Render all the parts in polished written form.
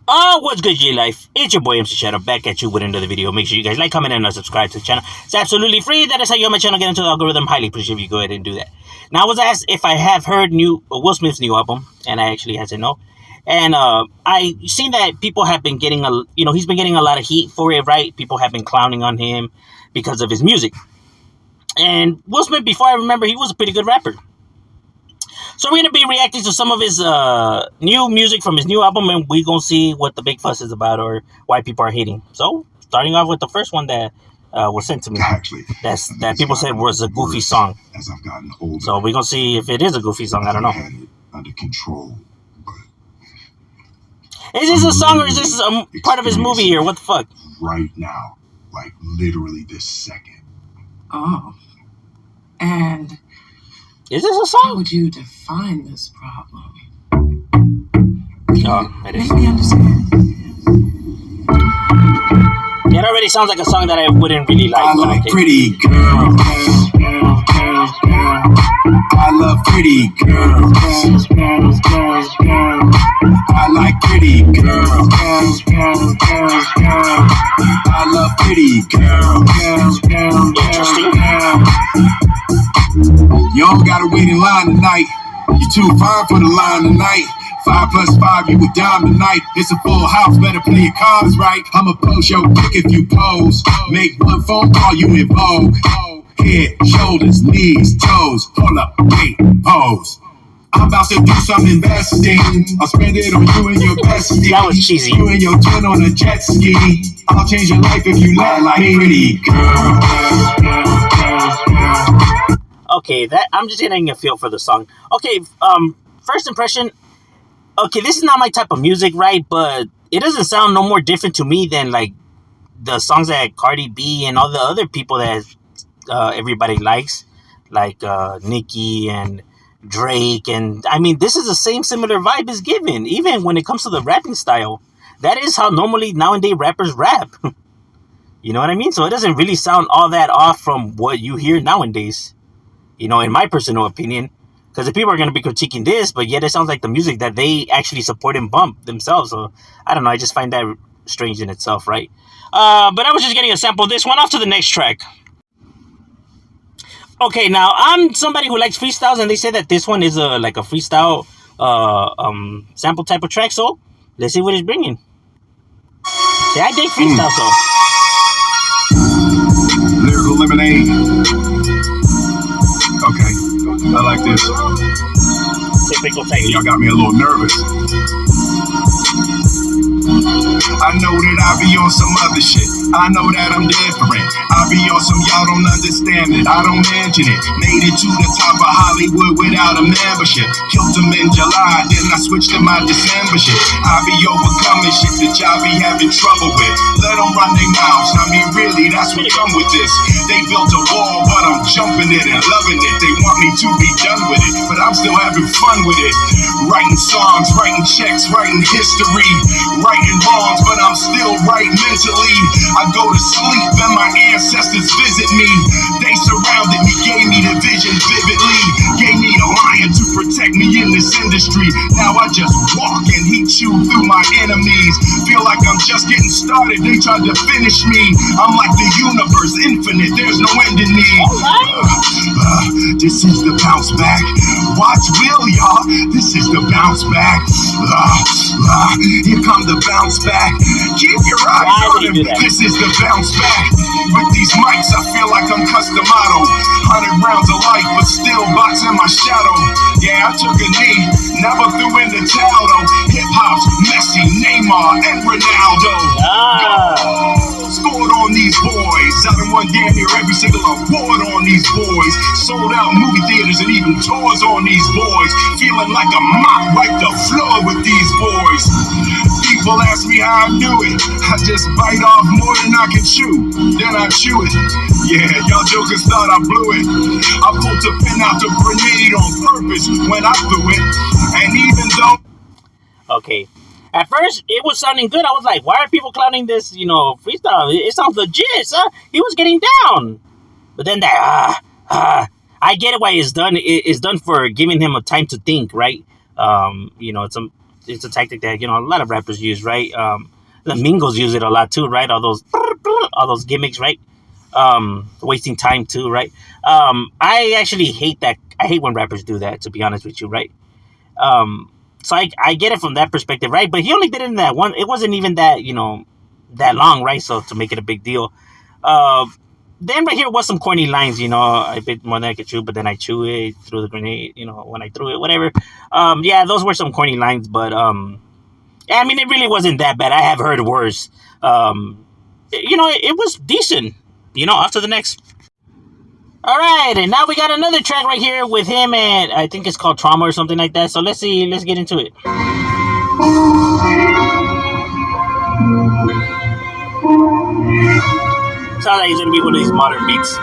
Oh, what's good, G-Life? It's your boy, MC Shadow, back at you with another video. Make sure you guys like, comment, and subscribe to the channel. It's absolutely free. That is how you help my channel get into the algorithm. Highly appreciate if you go ahead and do that. Now, I was asked if I have heard Will Smith's new album, and I actually had to know. And I seen that people have been getting he's been getting a lot of heat for it, right? People have been clowning on him because of his music. And Will Smith, before I remember, he was a pretty good rapper. So we're going to be reacting to some of his new music from his new album, and we're going to see what the big fuss is about or why people are hating. So, starting off with the first one that was sent to me. Actually, that people said was a goofy song. As I've gotten older, so we're going to see if it is a goofy song. I don't know. Had it under control, but is this a song or is this a part of his movie or what the fuck? Right now, like literally this second. Oh. And is this a song? How would you define this problem? It is. Make me understand. Yeah, it already sounds like a song that I wouldn't really like. I like pretty girls. I love pretty girls. I like pretty girls. I love pretty girls. Interesting. You don't gotta wait in line tonight. You're too fine for the line tonight. 5 + 5, you a dime tonight. It's a full house, better play your cards right. I'ma post your pick if you pose. Make one phone call, you in vogue. Head, shoulders, knees, toes. Hold up, wait, pose. I'm about to do some investing. I'll spend it on you and your bestie. That was cheesy. You and your twin on a jet ski. I'll change your life if you let like pretty girl. Okay, that I'm just getting a feel for the song. Okay, first impression. Okay, this is not my type of music, right? But it doesn't sound no more different to me than like the songs that Cardi B and all the other people that everybody likes, like Nicki and Drake. And I mean, this is the same similar vibe is given, even when it comes to the rapping style. That is how normally nowadays rappers rap. You know what I mean? So it doesn't really sound all that off from what you hear nowadays. You know, in my personal opinion, because the people are going to be critiquing this, but yet it sounds like the music that they actually support and bump themselves. So I don't know. I just find that strange in itself, right? But I was just getting a sample of this one. Off to the next track. Okay, now I'm somebody who likes freestyles, and they say that this one is like a freestyle sample type of track. So let's see what it's bringing. See, I dig freestyle, so. Lyrical lemonade. Okay, I like this. Typical type. Y'all got me a little nervous. I know that I be on some other shit. I know that I'm different. I be on some y'all don't understand it. I don't mention it. Made it to the top of Hollywood without a membership. Killed him in July, then I switched to my December shit. I be overcoming shit that y'all be having trouble with. Let them run their mouths. I mean, really, that's what come with this. They built a wall, but I'm jumping it and loving it. They want me to be done with it, but I'm still having fun with it. Writing songs, writing checks, writing history, writing wrongs, but I'm still right mentally. I go to sleep and my ancestors visit me. They surrounded me, gave me the vision vividly, gave me a lion to protect me in this industry. Now I just walk and he chew through my enemies. Feel like I'm just getting started, they tried to finish me. I'm like the universe, infinite, there's no end in me. This is the bounce back. Watch Will, y'all, this is the bounce back. Here come the bounce back. Keep your eyes on him, this is the bounce back. With these mics, I feel like I'm Customato. 100 rounds of life, but still boxing my shadow. Yeah, I took a knee, never threw in the towel though. Hip-hop's Messi, Neymar, and Ronaldo. Scored on these boys. I done won damn near every single award on these boys. Sold out movie theaters and even tours on these boys. Feeling like a mop, wipe the floor with these boys. People ask me how I do it. I just bite off more than I can chew. Then I chew it. Yeah, y'all jokers thought I blew it. I pulled the pin out the grenade on purpose when I threw it. And even though... Okay. At first, it was sounding good. I was like, why are people clowning this, freestyle? It sounds legit, huh? He was getting down. But then that, I get it why it's done. It's done for giving him a time to think, right? It's it's a tactic that, you know, a lot of rappers use, right? The Mingos use it a lot too, right? All those gimmicks, right? Wasting time too, right? I actually hate that. I hate when rappers do that, to be honest with you, right? So I get it from that perspective, right? But he only did it in that one. It wasn't even that, you know, that long, right? So to make it a big deal. Then right here was some corny lines, you know, I bit more than I could chew, but then I chew it, threw the grenade, you know, when I threw it, whatever. Yeah, those were some corny lines, but yeah, I mean, it really wasn't that bad. I have heard worse. You know, it was decent. You know, off to the next. All right, and now we got another track right here with him, and I think it's called Trauma or something like that. So let's see, let's get into it. Sounds like it's gonna be one of these modern beats.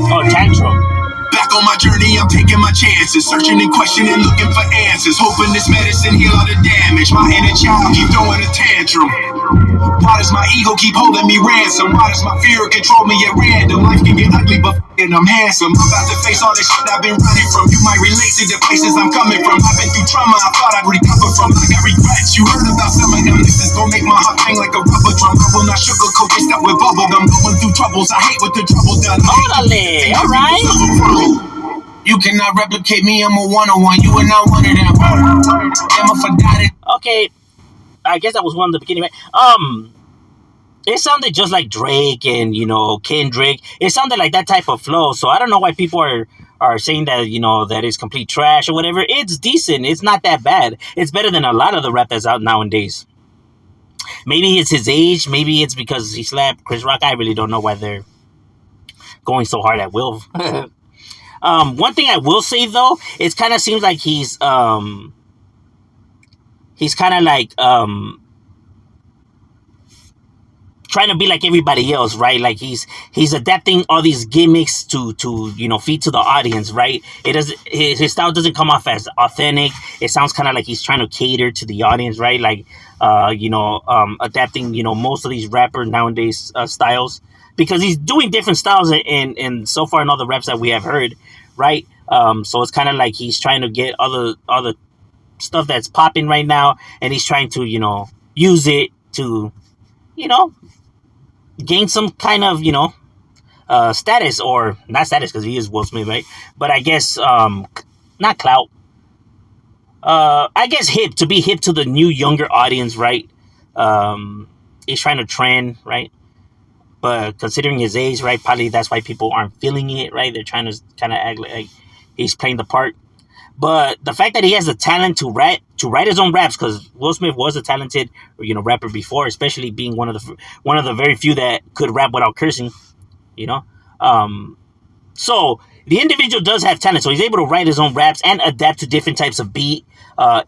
Oh, Tantrum. Back on my journey, I'm taking my chances, searching and questioning, looking for answers, hoping this medicine heal all the damage. My inner child keep throwing a tantrum. Why does my ego keep holding me ransom? Why does my fear control me at random? Life can get ugly, but I'm handsome. I'm about to face all this shit I've been running from. You might relate to the places I'm coming from. I've been through trauma I thought I'd recover from. I got regrets. You heard about some of them. This is gonna make my heart bang like a rubber drum. I will not sugarcoat this stuff with bubble gum. Going through troubles. I hate what the trouble done. Orale, all right. You cannot replicate me. I'm a one-on-one. You are not one of them. Okay, I guess that was one in the beginning, right? It sounded just like Drake and, you know, Kendrick. It sounded like that type of flow. So I don't know why people are saying that, you know, that is complete trash or whatever. It's decent. It's not that bad. It's better than a lot of the rap that's out nowadays. Maybe it's his age. Maybe it's because he slapped Chris Rock. I really don't know why they're going so hard at Will. One thing I will say though, it kind of seems like he's kind of like trying to be like everybody else, right? Like he's adapting all these gimmicks to you know, feed to the audience, right? It does his style doesn't come off as authentic. It sounds kind of like he's trying to cater to the audience, right? Like you know, adapting, you know, most of these rappers nowadays styles, because he's doing different styles in so far in all the raps that we have heard, right? So it's kind of like he's trying to get all the stuff that's popping right now, and he's trying to, you know, use it to, you know, gain some kind of, you know, status, or not status because he is Will Smith, right? But I guess not clout. I guess hip, to be hip to the new younger audience, right? He's trying to trend, right? But considering his age, right, probably that's why people aren't feeling it, right? They're trying to kind of act like he's playing the part. But the fact that he has the talent to write his own raps, because Will Smith was a talented, you know, rapper before, especially being one of the very few that could rap without cursing, you know. So the individual does have talent, so he's able to write his own raps and adapt to different types of beat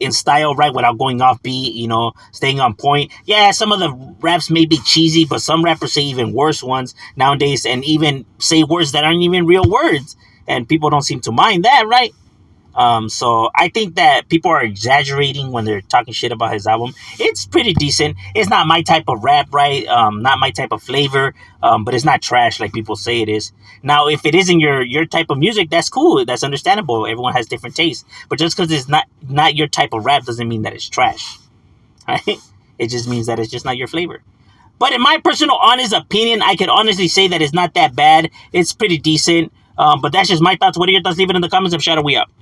in style, right, without going off beat, you know, staying on point. Yeah, some of the raps may be cheesy, but some rappers say even worse ones nowadays, and even say words that aren't even real words, and people don't seem to mind that, right? So I think that people are exaggerating when they're talking shit about his album. It's pretty decent. It's not my type of rap, right? Not my type of flavor, but it's not trash like people say it is. Now, if it isn't your type of music, that's cool. That's understandable. Everyone has different tastes. But just because it's not your type of rap doesn't mean that it's trash, right? It just means that it's just not your flavor. But in my personal honest opinion, I could honestly say that it's not that bad. It's pretty decent. But that's just my thoughts. What are your thoughts? Leave it in the comments. I'm Shadow. We up.